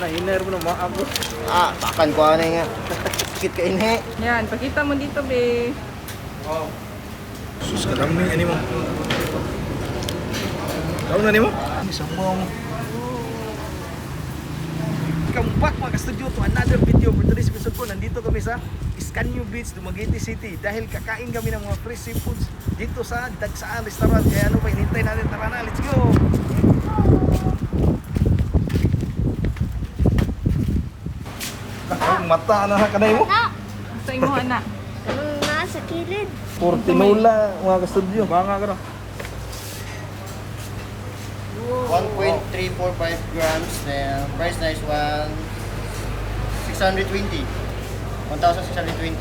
Na hiner mo na maabot. Takan ko ano nga. Sakit ka inhe. Yan, pakita mo dito, be. Wow. Sus ka dami ani mo. Tahu na nimo? Isang mo. Welcome back mga ka-studio to another video. For today's episode ko, nandito kami sa Iscanio Beach, Dumaguete City. Dahil kakain kami ng mga fresh seafoods dito sa Dagsaan Restaurant. Kaya ano pa, hinintay natin. Tara na, let's go! Ang mata na kanay mo. Sa imo, anak. Anong nasa kilid? Portinola mga ka-studio. Banga ka na. 1.345 grams. Then price na is 1,620. 1,620.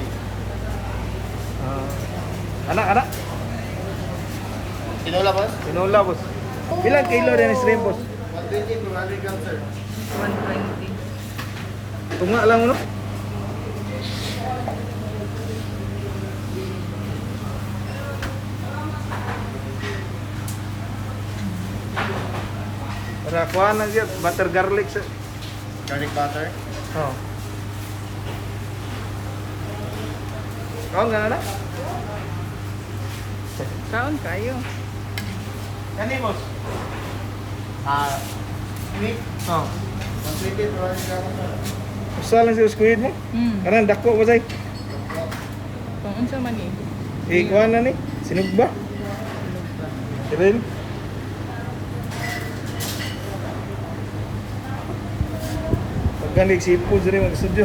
Anak. Tinola boss? Tinola, boss. Ilang kilo din is shrimp, boss? 120 to 100 grams sir. 120. Tunga lang mo, no? Para kuha na siya, butter garlic sa... Garlic butter. Oh. Kaon nga na? Kaon kayo. Kani, boss? Squid. Oh. 120 to 100 grams sir. Usa lang siya squid mo? Kanan, dako ba say? Kung unsa man eh. Kuha na ni? Sinugba? Kiril? Pagkanig seafood rin mag-studio.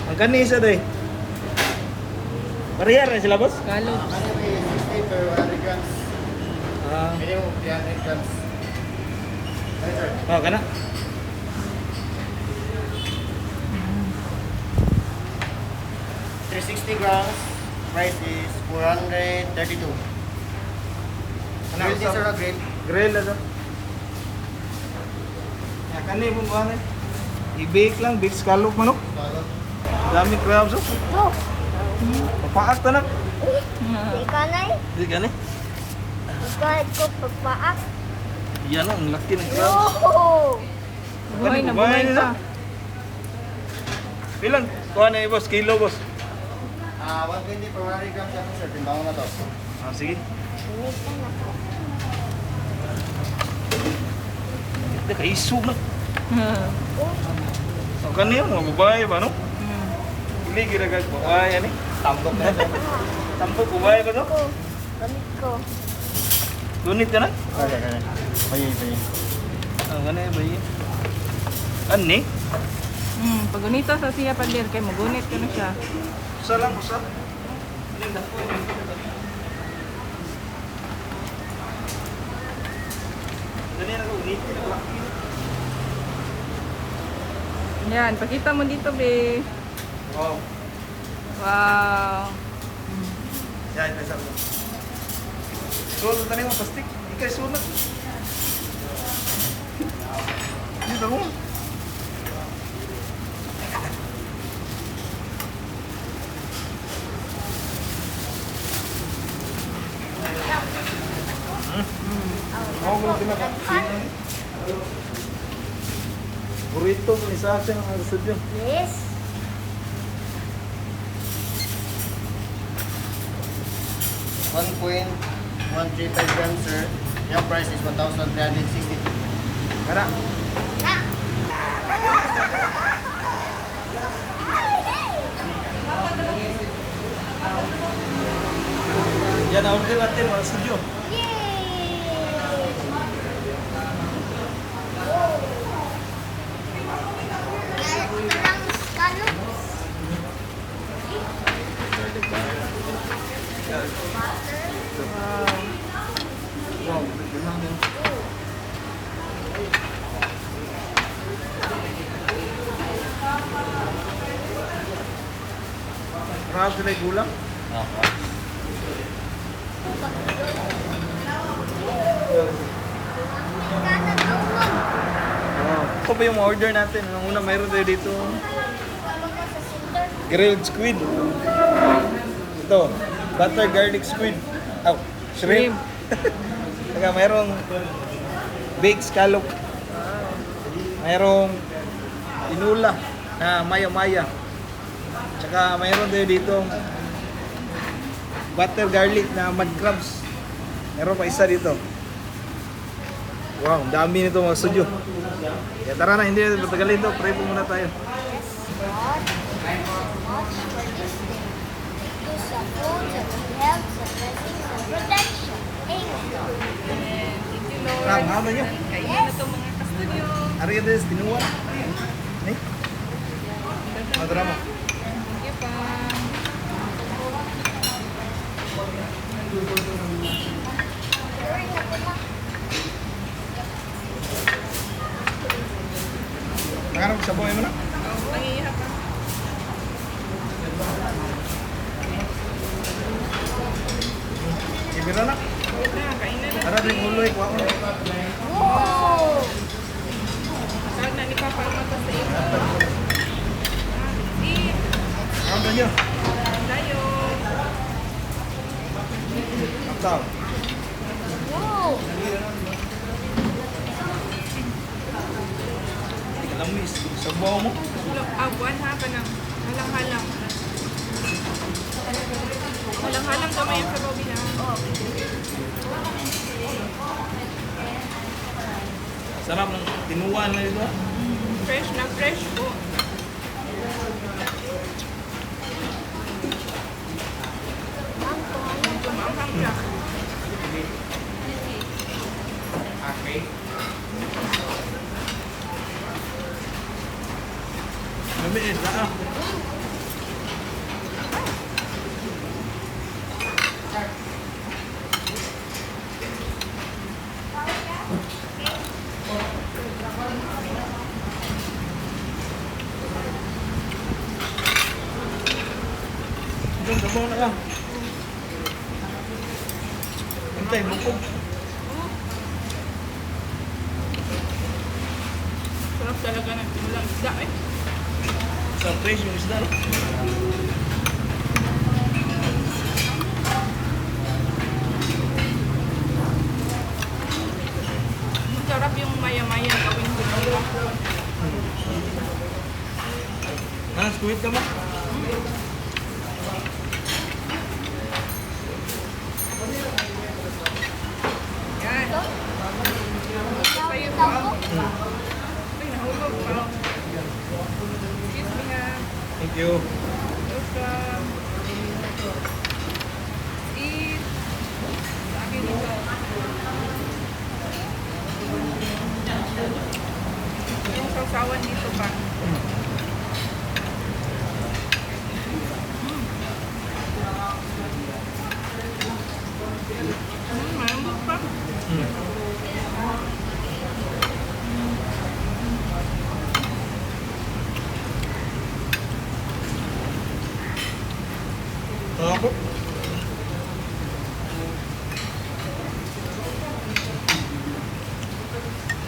Ang kanisa day. Parehar na sila, boss? Kalot. Ano ba 60 per 100 grams? Minimum 300 grams. Right sir. Kana? $360 grams. Price is 432. Grilled is sir, grilled. Grill na, sir. Yan, kani po ba na? I-bake lang, bake scallop manok. Dami crabs, oh. Ito. Papaak ta na. Di ka na eh. Hindi ka ni? Kahit ko pagpaak. Yan, oh, ang laki ng crabs. Oh! Buhay na buhay Kumain na. pa. Ilan? Kuha na boss, kilo, boss. 120 per 100 grams yan sir. Timbang na to. Sige. Init ka na po. Ito, kaisog na. Oh, Ang kaniya, mga babae ba, no? Hindi, ginagag babae, yan eh. Tampok na. Tampok, babae ba, no? ko. Gamit ko. Lunit ka na? Okay. Bayi. Ang kaniya, bayi. Ani? Pag gunita sa siya palir kay magunit ka na siya. Usa lang, usa. Hindi, dako. Ganyan ako, unit. Laki. Yan, pakita mo dito, be. Wow. Wow. Yan, ito sa mga. Sunod na rin mo, plastic. Ikay sunod. Dito mo. Ako mo pinaka. Burrito, isa siya ng gusto dyan. Yes. $1.135 grams sir. Yung price is 1,360. Kara. Yan, order natin mga studio. Wow, ganda mo. Marami sila yung gulang. Ito ba yung order natin? Ang una mayroon tayo dito. Grilled squid. Ito, butter garlic squid. Oh, shrimp. Saka mayroong baked scallop. Mayroong tinula na maya-maya. Tsaka mayroon tayo dito butter garlic na mud crabs. Meron pa isa dito. Wow, dami nito mga studio. Kaya tara na, hindi na patagalin ito. Pray po muna tayo. Yes, God. Much for this day. To support and help the blessings and protection. Amen. Amen. Thank you, Lord. Ram, hama nyo. Kainin na ito mga ka-studio. Ari ka din, tinuwa. Eh? Mga drama. Thank you, pa. During the pula. Nakarap sa buhay mo na? Nangiyak ka. Ibira na. Wait na, kain na lang. Tara, din uloy. Kuha ko na. Whoa! Saan na ni Papa ang mata sa iyo? Eat. Karam na nyo. Tayo. Kapsaw. Whoa! Lamis. Sa buhay mo. Buwan ha ka ng halang-halang. Halang-halang kamay yung sa Bobby na. Sarap ng tinuwa na ito. Fresh na fresh po. Tumaanghang siya. Okay. Lumiit na ah. Ito, dabaw na lang. Antay, bukog. Sarap talaga ng tinulang isda eh. Sa fresh yung isda. No? Sarap yung maya-maya gawin tinulang. Nanas, kuwit ka mo? Yan. Sa'yo po. Tawag. Ay, nahulog. Parang. Excuse me ha. Thank you. Welcome. Eat. Sa akin ito. Yung sausawan dito pa. Malambot pa. Ako?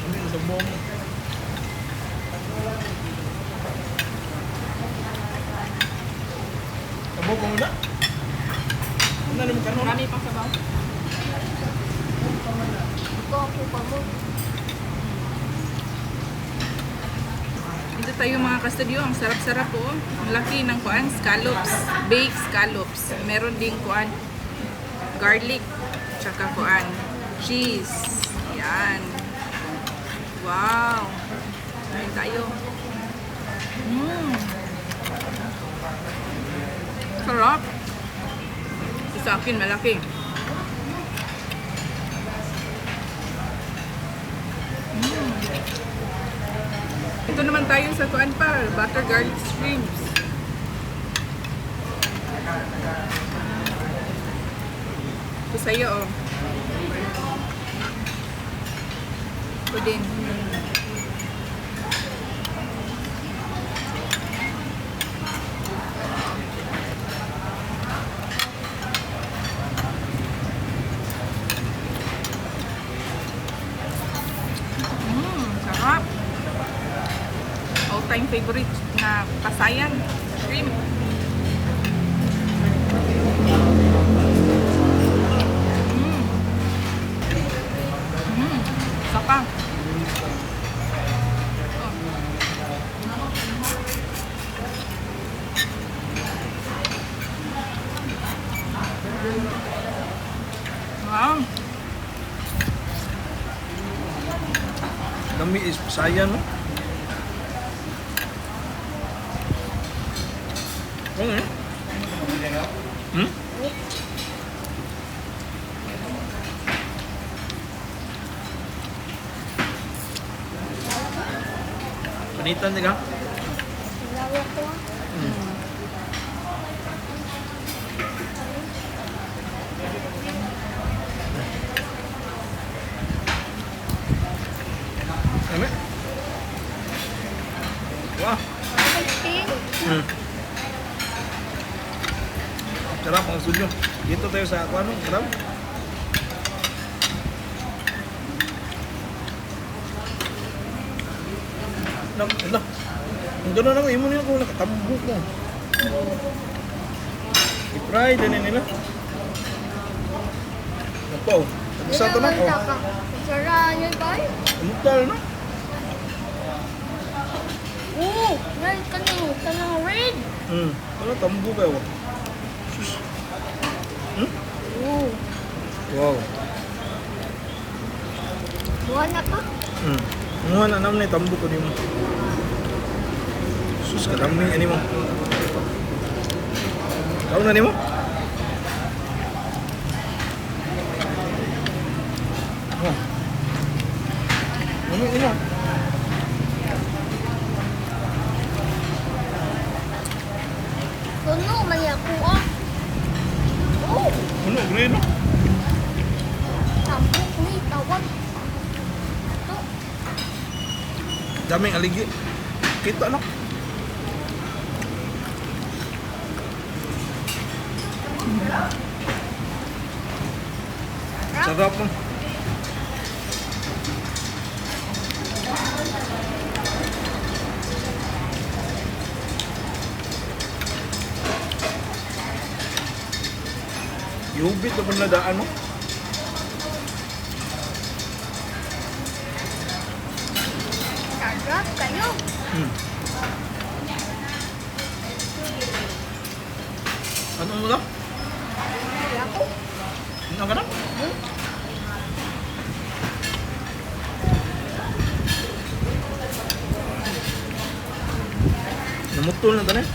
Ano yung sa buhay mo? Sabog mo muna? Ano naman ka nun? Marami pang sabaw. Ito ako pa mo. Dito tayo mga ka-studio. Ang sarap-sarap po. Ang laki ng kuan, scallops. Baked scallops. Meron ding kuan, garlic. Tsaka kuan, cheese. Yan. Wow. Kain tayo. Sarap. Ito sa akin, malaki. Ito naman tayo sa kuan pa, butter garlic shrimps. Ito sa'yo, oh. Ito din. Sarap. All-time favorite na pasayan, shrimp. Sapa. Wow. Dami is Bisaya, no? Ano eh? Hmm? Panitan ka? Lawa ko. Ano? Wah, Ay, tin. sarap ang studio. Dito tayo sa ano, sarap. Ala. Ang gano'n ako, imo nila kung nakatambok mo. I-fry din nila. Ito, sa ito na ko. Saraan yun tayo. Amutal na. Oo, may kanang red. Ano, tambok kayo. Sus. Oo. Wow. Buwan na pa. Mga na naman na tambok ko mo. Sus, kadami ani mo. Kau na ni mo? Oh. Ano ina? Kuno, may ako ah. Oo. Ano, green no? Tambok ni tawag. Ito. Daming aligi. Kita no? Sarap mo. Yubit na na daan no? Sarap kayo. Ano mo lang? May ako. Ano ka na? Namutol na tanin.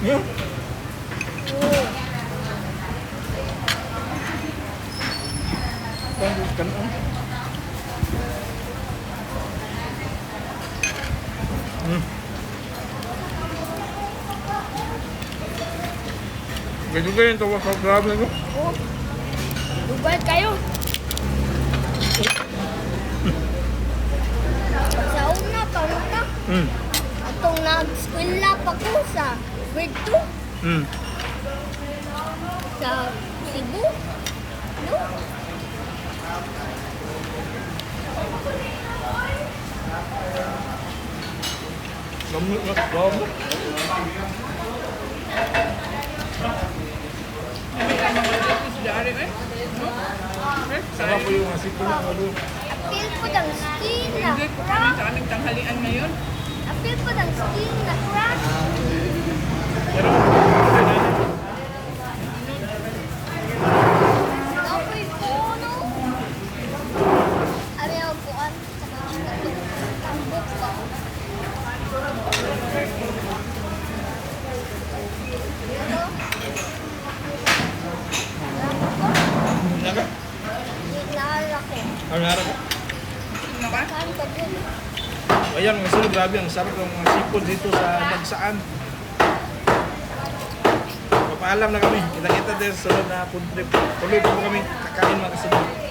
Yan. Oo. Tangos ka na. Medyo kayo yung tawa sa grabe ko. Oo. Dubai kayo. Sa una, pauna. Atong nag-skwela pa ko sa grade 2 sa Cebu. No? Lamot na. Lamot. Hindi ka mga ito sa dari eh. No? Sarap po yung asipon ng ano. Apil po ng skin na Hindi ko kami crack. sa aming tanghalian ngayon. Apil po ng skin na crack. Pero, Apoy po, no? Ayaw po ang tambok ko. Ito. naga? Naalala ko. Ang harap ko. Ano ba? Saan ka dun? Ayan mga silo, grabe ang sarap ng mga sipon dito sa Dagsaan. Papaalam na kami. Kita-kita din sa sunod na food trip. Tuloy po kami kakain mga kasunod.